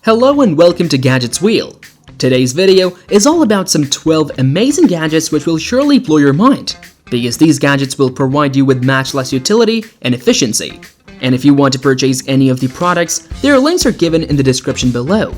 Hello and welcome to Gadgets Wheel. Today's video is all about some 12 amazing gadgets which will surely blow your mind, because these gadgets will provide you with matchless utility and efficiency. And if you want to purchase any of the products, their links are given in the description below.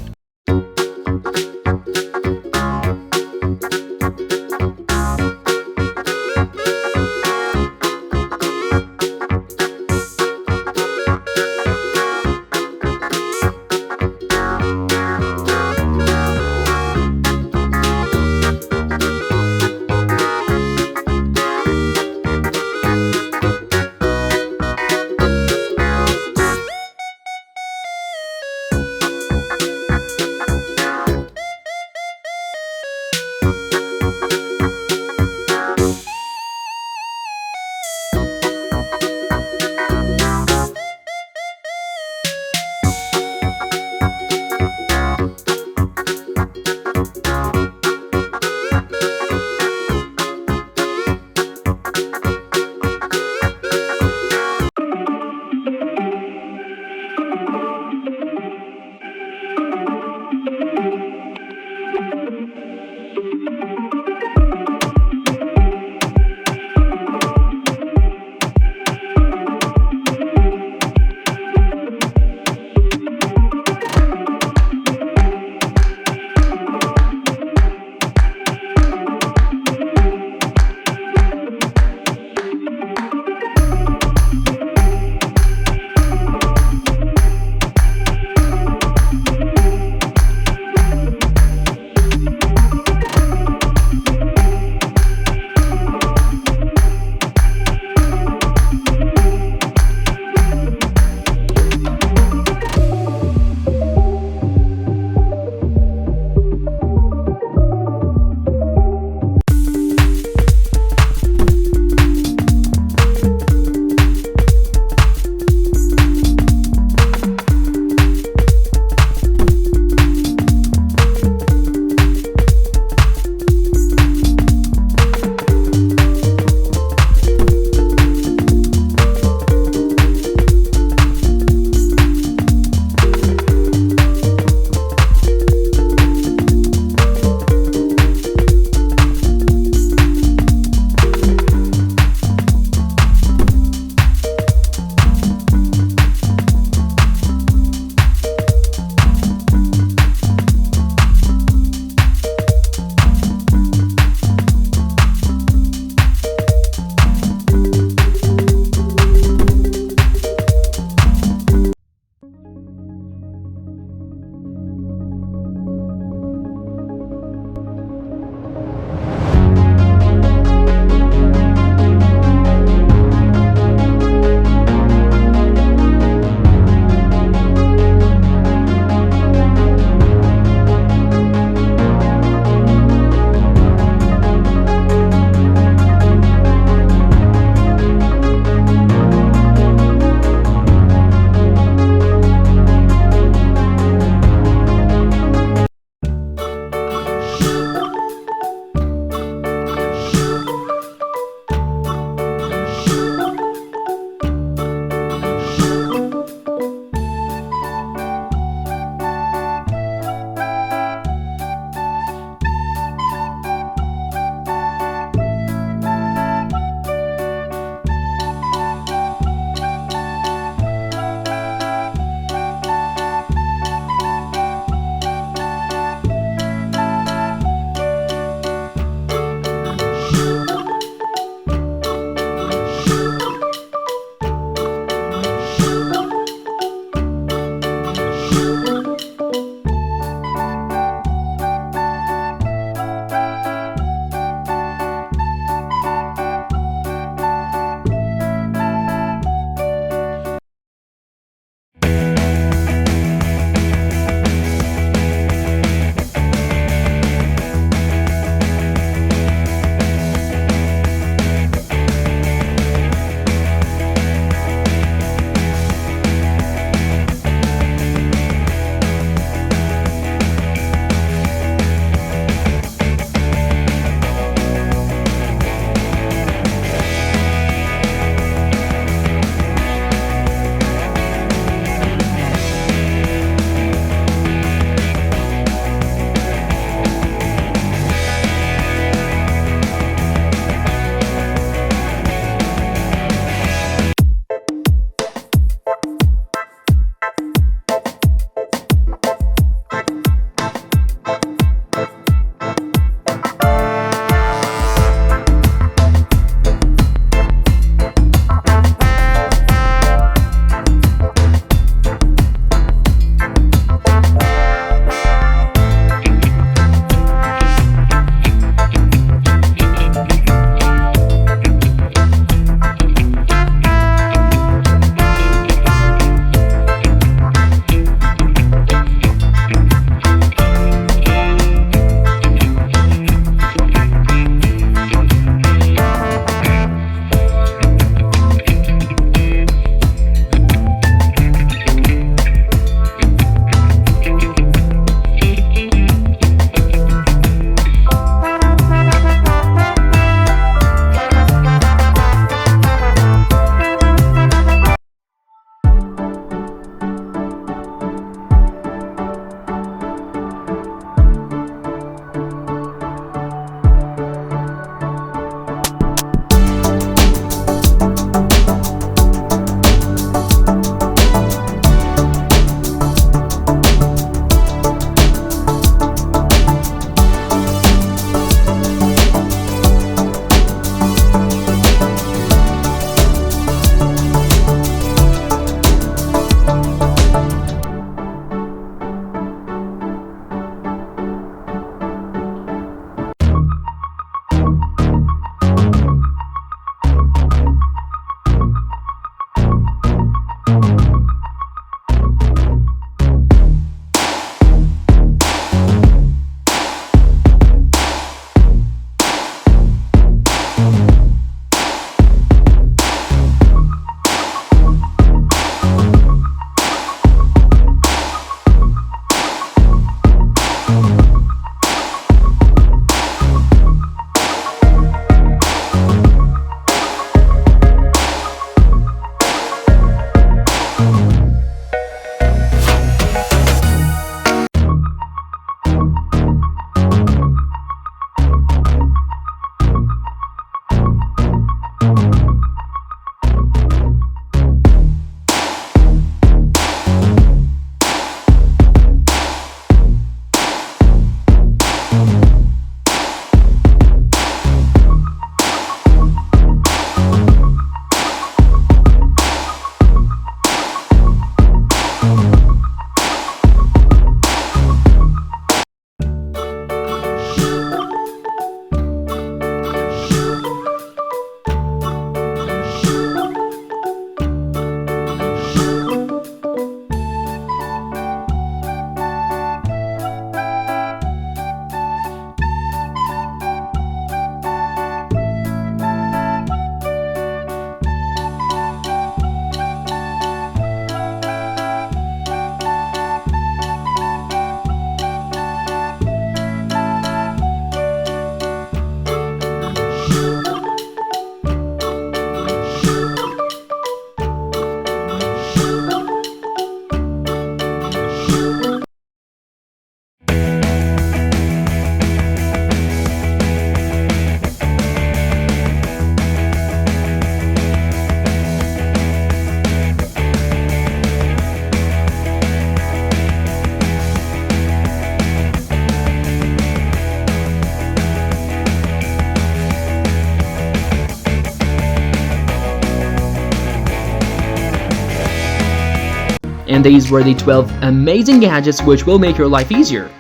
And these were the 12 amazing gadgets which will make your life easier.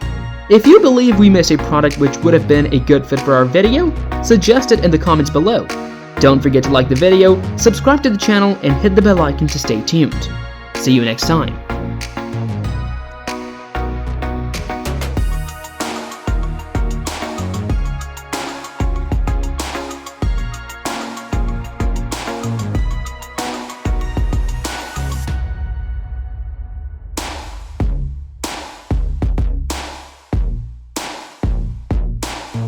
If you believe we missed a product which would have been a good fit for our video, suggest it in the comments below. Don't forget to like the video, subscribe to the channel, and hit the bell icon to stay tuned. See you next time.